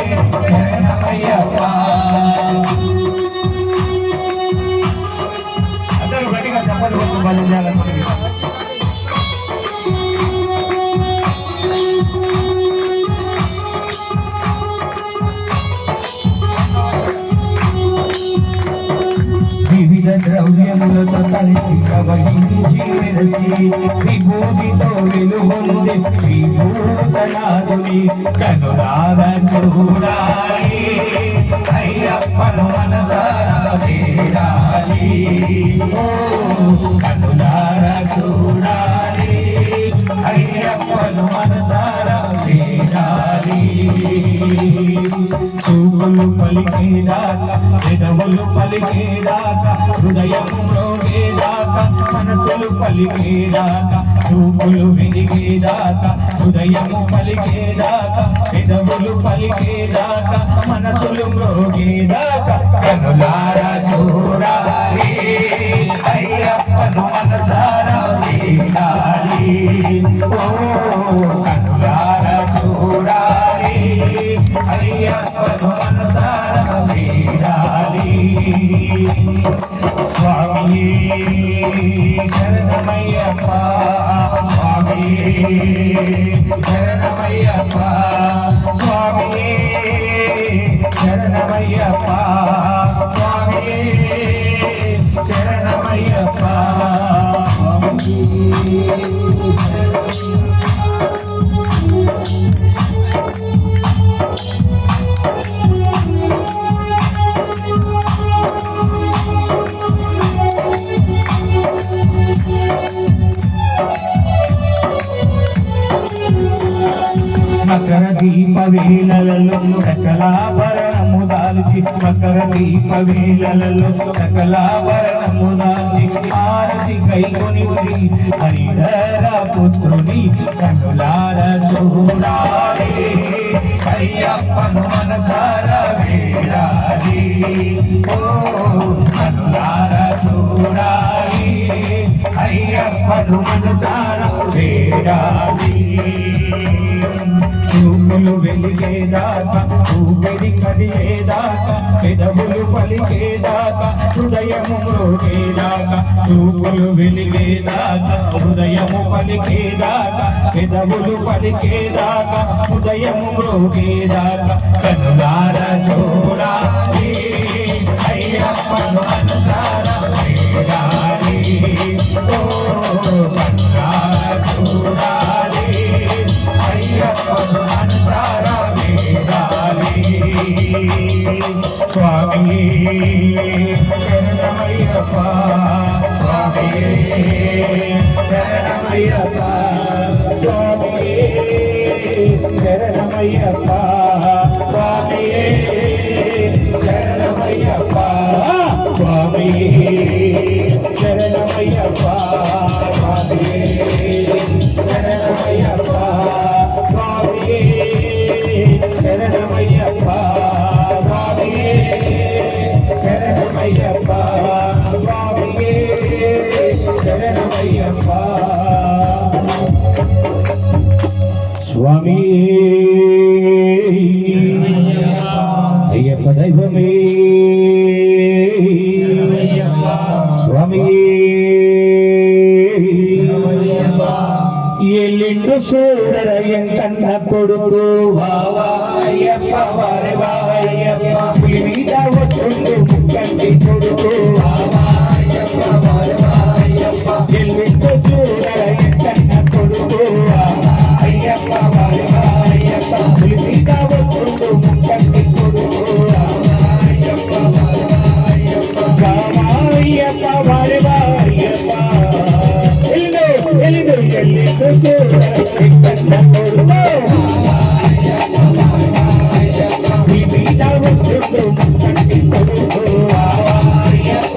శరణమయ్యప్ప అందరూ గట్టిగా చెప్పలు కొట్టు బలించాలనుకుంటున్నారు. వివిధ ద్రవ్యములతో కలిసి ప్రవహించి మెరసి విభూతితో వెలుగొంది విభూతనాథుని కనులార చూడాలి అయ్యప్పను మనసారా వేడాలి కనులార చూడాలి అయ్యప్పను మనసారా వేడాలి చూపులు పలికేదాకా పెదవులు పలికేదాకా హృదయము మ్రోగేదాకా మనసులు పలికేదాకా చూపులు వెలిగేదాకా హృదయము పలికేదాకా పెదవులు పలికేదాకా మనసులు మ్రోగేదాకా కనులారా చూడాలి అయ్యప్పను మనసారా వేడాలి కనులారా చూడాలి అయ్యప్పను మనసారా వేడాలి స్వామి శరణమయ్యప్ప స్వామి శరణమయ్యప్ప స్వామి శరణమయ్యప్ప స్వామి శరణమయ్యప్ప మకర దీప వేళలలో సకలాభరణము దాల్చి మకర దీప వేళలలో సకలాభరణము దాల్చి ఆరతి కైకొని హరిహర పుత్రుని కనులార చూడాలి అయ్యప్పను మనసార వేడాలి కనులార చూడాలి అయ్యప్పను మనసార వేడాలి చూపులు వెలిగేదాకా ఊపిరి కదిలేదాకా పెదవులు పలికేదాకా హృదయము మ్రోగేదాకా చూపులు వెలిగేదాకా హృదయము పలికేదాకా పెదవులు పలికేదాకా హృదయము మ్రోగేదాకా కనులార చూడాలి అయ్యప్పను మనసారా వేడాలి కనులార చూడాలి అయ్యప్పను మనసారా వేడాలి స్వామి శరణమయ్యప్ప స్వామి శరణమయ్యప్ప స్వామి శరణమయ్యప్ప స్వామి శరణమయ్యప్ప స్వామి శరణమయ్యప్ప స్వామి శరణమయ్యప్ప స్వామి శరణమయ్యప్ప స్వామి శరణమయ్యప్ప స్వామి శరణమయ్యప్ప స్వామి అయ్యప్ప దైవమే స్వామి ఎల్లిండు సోదర ఎంకన్న కొడుకు అయ్యప్ప వారెవా అయ్యప్ప పులి మీద వస్తుండు ముక్కంటి కొడుకు అయ్యప్ప వారెవా అయ్యప్ప ఎల్లిండు సోదర ఎంకన్న కొడుకు అయ్యప్ప వారెవా అయ్యప్ప పులి మీద వస్తుండు ముక్కంటి కొడుకు అయ్యప్ప వారెవా అయ్యప్ప అయ్యప్ప వారెవా అయ్యప్ప ఎల్లిండు సోదర ఎంకన్న కొడుకు అయ్యప్ప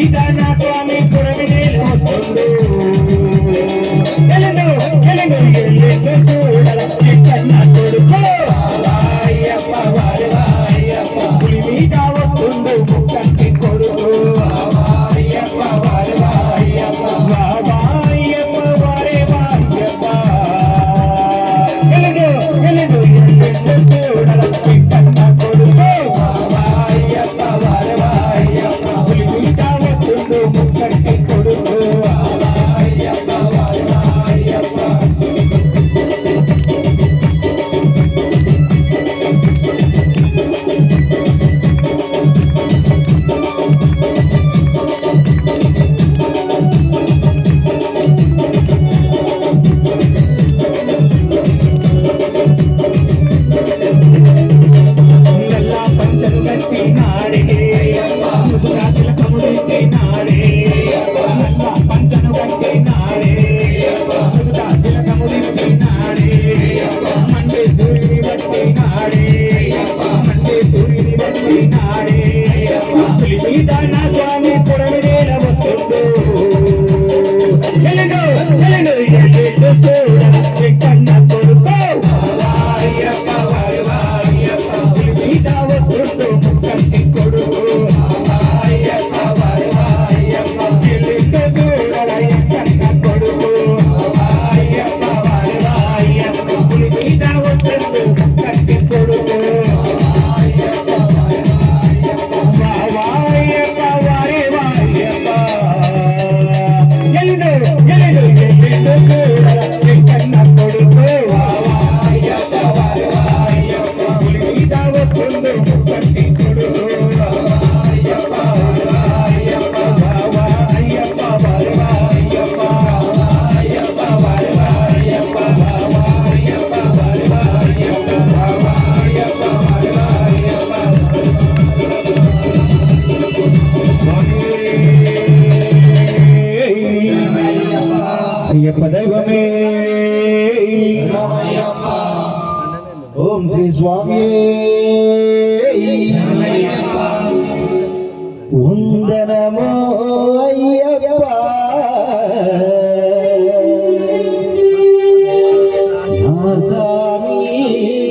మీద నా స్వామి పురమిదేల వస్తుండు ఎల్లుండు ఎల్లుండు ఎల్లుండు చూడల కన్న కొడుకు అయ్యప్ప వారి అయ్యప్ప పులి మీద వస్తుండు ముక్కంటి కొడుకు అయ్యప్ప వారి అయ్యప్ప బాబా అయ్యప్ప వారి అయ్యప్ప ఎల్లుండు ఎల్లుండు ఎల్లుండు చూడల కన్న కొడుకు అయ్యప్ప వారి అయ్యప్ప పులి మీద వస్తుండు ముక్కంటి కొడుకు అయ్యప్ప వారి అయ్యప్ప నల్ల పంచలు కట్టినాడే ముదురా తిలకముడినాడే నల్ల పంచను కట్టినాడే ముదురా తిలకముడినాడే మండే సూర్యుని బట్టినాడే మండే సూర్యుని బట్టినాడే పులి మీద నా స్వామి పురమిదేల వస్తుండు ఎల్లుండు ఎల్లుండు ఎల్లుండు చూడల కన్న కొడుకు అయ్యప్ప వారి అయ్యప్ప పులి మీద వస్తుండు ముక్కంటి కొడుకు అయ్యప్ప వారి అయ్యప్ప ఎల్లుండు చూడల కన్న కొడుకు అయ్యప్ప వారి అయ్యప్ప పులి మీద వస్తుండు ముక్కంటి కొడుకు అయ్యప్ప వారి అయ్యప్ప ఎల్లుండు ఎల్లుండు ఎల్లుండు చూడల కన్న కొడుకు అయ్యప్ప వారి అయ్యప్ప పులి మీద వస్తుండు ముక్కంటి కొడుకు అయ్యప్ప వారి అయ్యప్ప బావా అయ్యప్ప వారి అయ్యప్ప అయ్యప్ప వారి అయ్యప్ప బావా అయ్యప్ప వారి అయ్యప్ప బావా అయ్యప్ప వారి అయ్యప్ప అయ్యప్ప దైవమే ఓం శ్రీ స్వామి